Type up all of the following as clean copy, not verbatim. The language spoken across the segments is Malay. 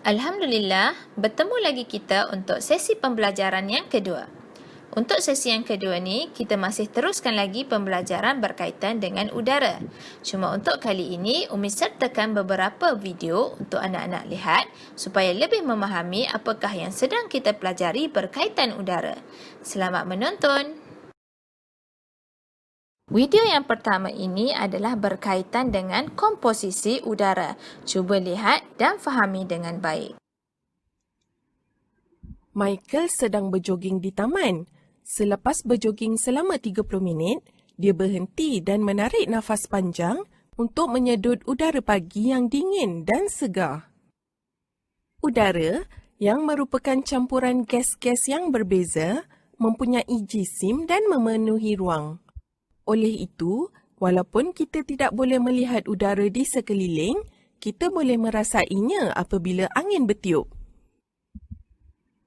Alhamdulillah, bertemu lagi kita untuk sesi pembelajaran yang kedua. Untuk sesi yang kedua ni, kita masih teruskan lagi pembelajaran berkaitan dengan udara. Cuma untuk kali ini, Umi sertakan beberapa video untuk anak-anak lihat supaya lebih memahami apakah yang sedang kita pelajari berkaitan udara. Selamat menonton! Video yang pertama ini adalah berkaitan dengan komposisi udara. Cuba lihat dan fahami dengan baik. Michael sedang berjoging di taman. Selepas berjoging selama 30 minit, dia berhenti dan menarik nafas panjang untuk menyedut udara pagi yang dingin dan segar. Udara, yang merupakan campuran gas-gas yang berbeza, mempunyai jisim dan memenuhi ruang. Oleh itu, walaupun kita tidak boleh melihat udara di sekeliling, kita boleh merasainya apabila angin bertiup.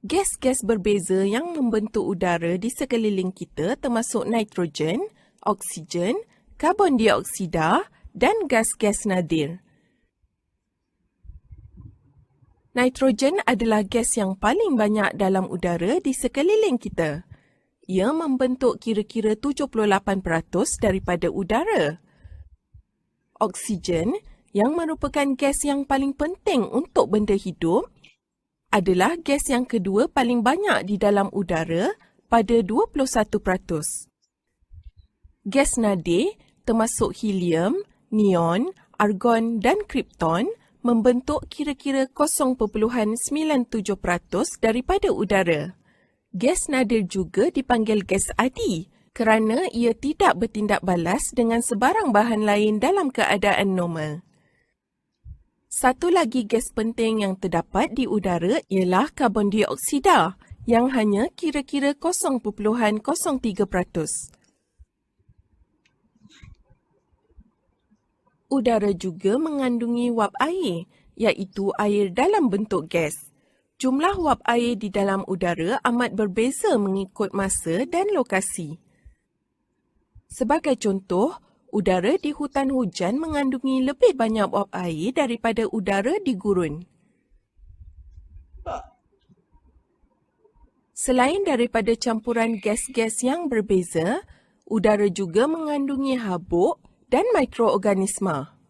Gas-gas berbeza yang membentuk udara di sekeliling kita termasuk nitrogen, oksigen, karbon dioksida dan gas-gas nadir. Nitrogen adalah gas yang paling banyak dalam udara di sekeliling kita. Ia membentuk kira-kira 78% daripada udara. Oksigen, yang merupakan gas yang paling penting untuk benda hidup, adalah gas yang kedua paling banyak di dalam udara pada 21%. Gas nadir termasuk helium, neon, argon dan krypton membentuk kira-kira 0.97% daripada udara. Gas nadir juga dipanggil gas adi kerana ia tidak bertindak balas dengan sebarang bahan lain dalam keadaan normal. Satu lagi gas penting yang terdapat di udara ialah karbon dioksida yang hanya kira-kira 0.03%. Udara juga mengandungi wap air, iaitu air dalam bentuk gas. Jumlah wap air di dalam udara amat berbeza mengikut masa dan lokasi. Sebagai contoh, udara di hutan hujan mengandungi lebih banyak wap air daripada udara di gurun. Selain daripada campuran gas-gas yang berbeza, udara juga mengandungi habuk dan mikroorganisma.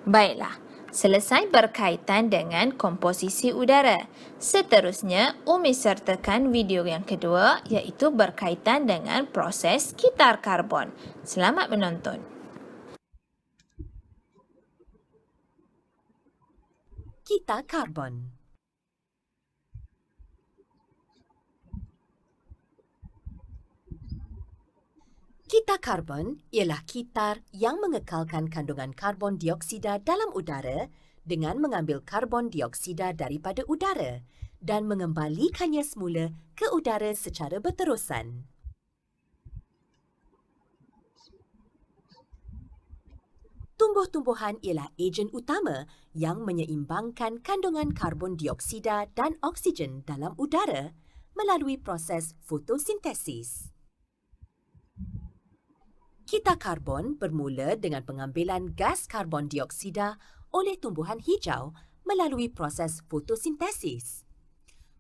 Baiklah, selesai berkaitan dengan komposisi udara. Seterusnya, Umi sertakan video yang kedua iaitu berkaitan dengan proses kitar karbon. Selamat menonton. Kitar karbon. Kitar karbon ialah kitar yang mengekalkan kandungan karbon dioksida dalam udara dengan mengambil karbon dioksida daripada udara dan mengembalikannya semula ke udara secara berterusan. Tumbuh-tumbuhan ialah ejen utama yang menyeimbangkan kandungan karbon dioksida dan oksigen dalam udara melalui proses fotosintesis. Kitar karbon bermula dengan pengambilan gas karbon dioksida oleh tumbuhan hijau melalui proses fotosintesis.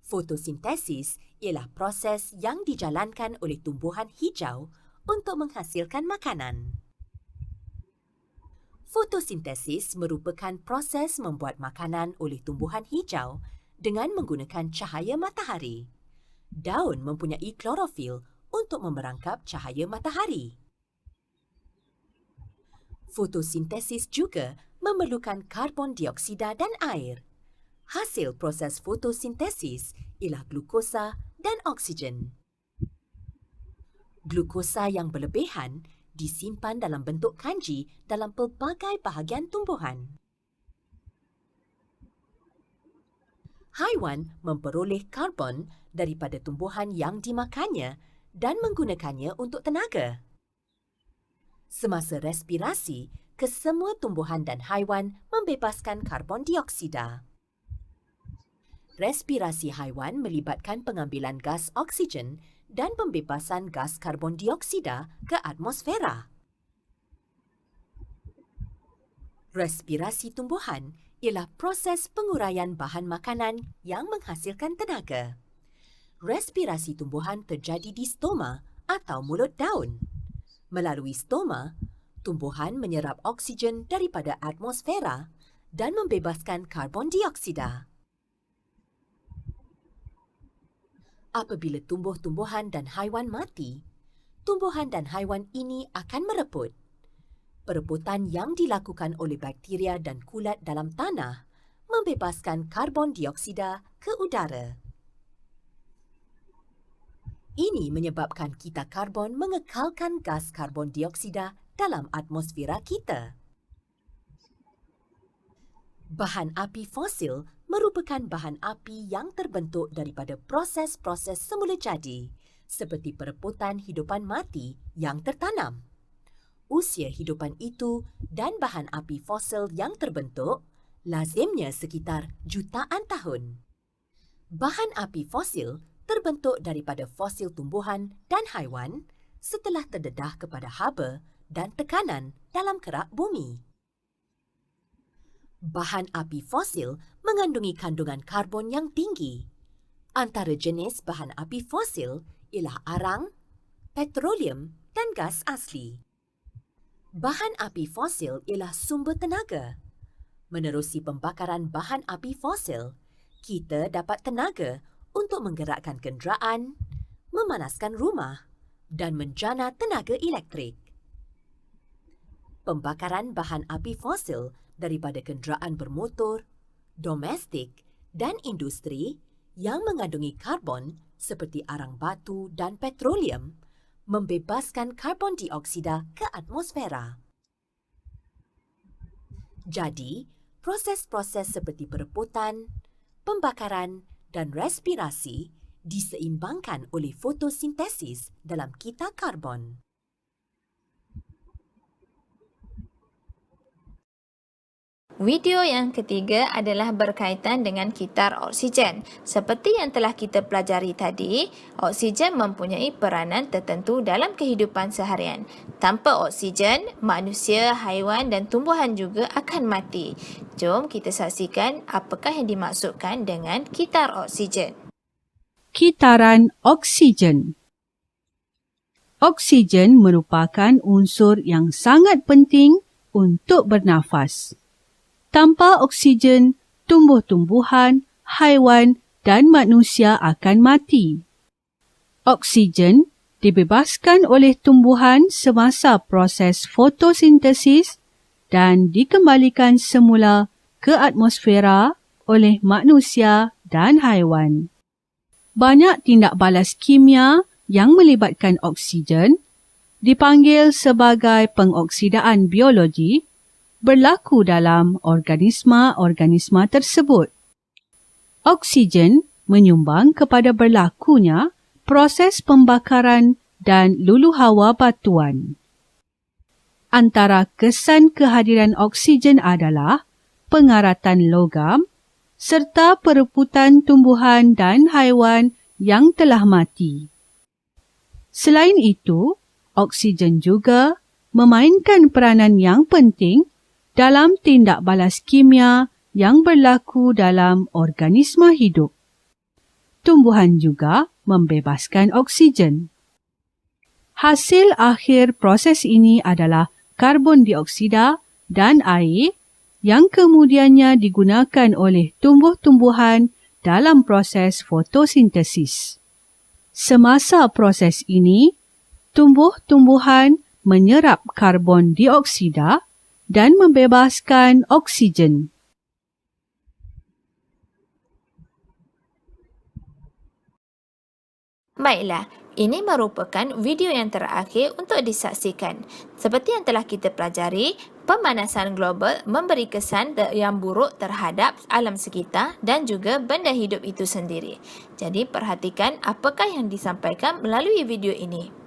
Fotosintesis ialah proses yang dijalankan oleh tumbuhan hijau untuk menghasilkan makanan. Fotosintesis merupakan proses membuat makanan oleh tumbuhan hijau dengan menggunakan cahaya matahari. Daun mempunyai klorofil untuk memerangkap cahaya matahari. Fotosintesis juga memerlukan karbon dioksida dan air. Hasil proses fotosintesis ialah glukosa dan oksigen. Glukosa yang berlebihan disimpan dalam bentuk kanji dalam pelbagai bahagian tumbuhan. Haiwan memperoleh karbon daripada tumbuhan yang dimakannya dan menggunakannya untuk tenaga. Semasa respirasi, kesemua tumbuhan dan haiwan membebaskan karbon dioksida. Respirasi haiwan melibatkan pengambilan gas oksigen dan pembebasan gas karbon dioksida ke atmosfera. Respirasi tumbuhan ialah proses penguraian bahan makanan yang menghasilkan tenaga. Respirasi tumbuhan terjadi di stoma atau mulut daun. Melalui stoma, tumbuhan menyerap oksigen daripada atmosfera dan membebaskan karbon dioksida. Apabila tumbuh-tumbuhan dan haiwan mati, tumbuhan dan haiwan ini akan mereput. Pereputan yang dilakukan oleh bakteria dan kulat dalam tanah membebaskan karbon dioksida ke udara. Ini menyebabkan kita karbon mengekalkan gas karbon dioksida dalam atmosfera kita. Bahan api fosil merupakan bahan api yang terbentuk daripada proses-proses semula jadi, seperti pereputan hidupan mati yang tertanam. Usia hidupan itu dan bahan api fosil yang terbentuk lazimnya sekitar jutaan tahun. Bahan api fosil terbentuk daripada fosil tumbuhan dan haiwan setelah terdedah kepada haba dan tekanan dalam kerak bumi. Bahan api fosil mengandungi kandungan karbon yang tinggi. Antara jenis bahan api fosil ialah arang, petroleum dan gas asli. Bahan api fosil ialah sumber tenaga. Menerusi pembakaran bahan api fosil, kita dapat tenaga untuk menggerakkan kenderaan, memanaskan rumah dan menjana tenaga elektrik. Pembakaran bahan api fosil daripada kenderaan bermotor, domestik dan industri yang mengandungi karbon seperti arang batu dan petroleum membebaskan karbon dioksida ke atmosfera. Jadi, proses-proses seperti pereputan, pembakaran dan respirasi diseimbangkan oleh fotosintesis dalam kita karbon. Video yang ketiga adalah berkaitan dengan kitar oksigen. Seperti yang telah kita pelajari tadi, oksigen mempunyai peranan tertentu dalam kehidupan seharian. Tanpa oksigen, manusia, haiwan dan tumbuhan juga akan mati. Jom kita saksikan apakah yang dimaksudkan dengan kitar oksigen. Kitaran oksigen. Oksigen merupakan unsur yang sangat penting untuk bernafas. Tanpa oksigen, tumbuh-tumbuhan, haiwan dan manusia akan mati. Oksigen dibebaskan oleh tumbuhan semasa proses fotosintesis dan dikembalikan semula ke atmosfera oleh manusia dan haiwan. Banyak tindak balas kimia yang melibatkan oksigen dipanggil sebagai pengoksidaan biologi berlaku dalam organisma-organisma tersebut. Oksigen menyumbang kepada berlakunya proses pembakaran dan luluh hawa batuan. Antara kesan kehadiran oksigen adalah pengaratan logam serta pereputan tumbuhan dan haiwan yang telah mati. Selain itu, oksigen juga memainkan peranan yang penting dalam tindak balas kimia yang berlaku dalam organisma hidup. Tumbuhan juga membebaskan oksigen. Hasil akhir proses ini adalah karbon dioksida dan air yang kemudiannya digunakan oleh tumbuh-tumbuhan dalam proses fotosintesis. Semasa proses ini, tumbuh-tumbuhan menyerap karbon dioksida dan membebaskan oksigen. Baiklah, ini merupakan video yang terakhir untuk disaksikan. Seperti yang telah kita pelajari, pemanasan global memberi kesan yang buruk terhadap alam sekitar dan juga benda hidup itu sendiri. Jadi perhatikan apakah yang disampaikan melalui video ini.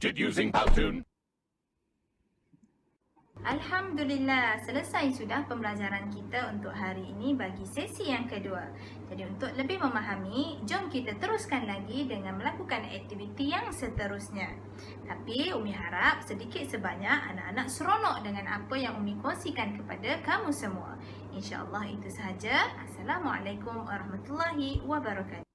Created using Powtoon. Alhamdulillah, selesai sudah pembelajaran kita untuk hari ini bagi sesi yang kedua. Jadi untuk lebih memahami, jom kita teruskan lagi dengan melakukan aktiviti yang seterusnya. Tapi Umi harap sedikit sebanyak anak-anak seronok dengan apa yang Umi kongsikan kepada kamu semua. InsyaAllah itu sahaja. Assalamualaikum warahmatullahi wabarakatuh.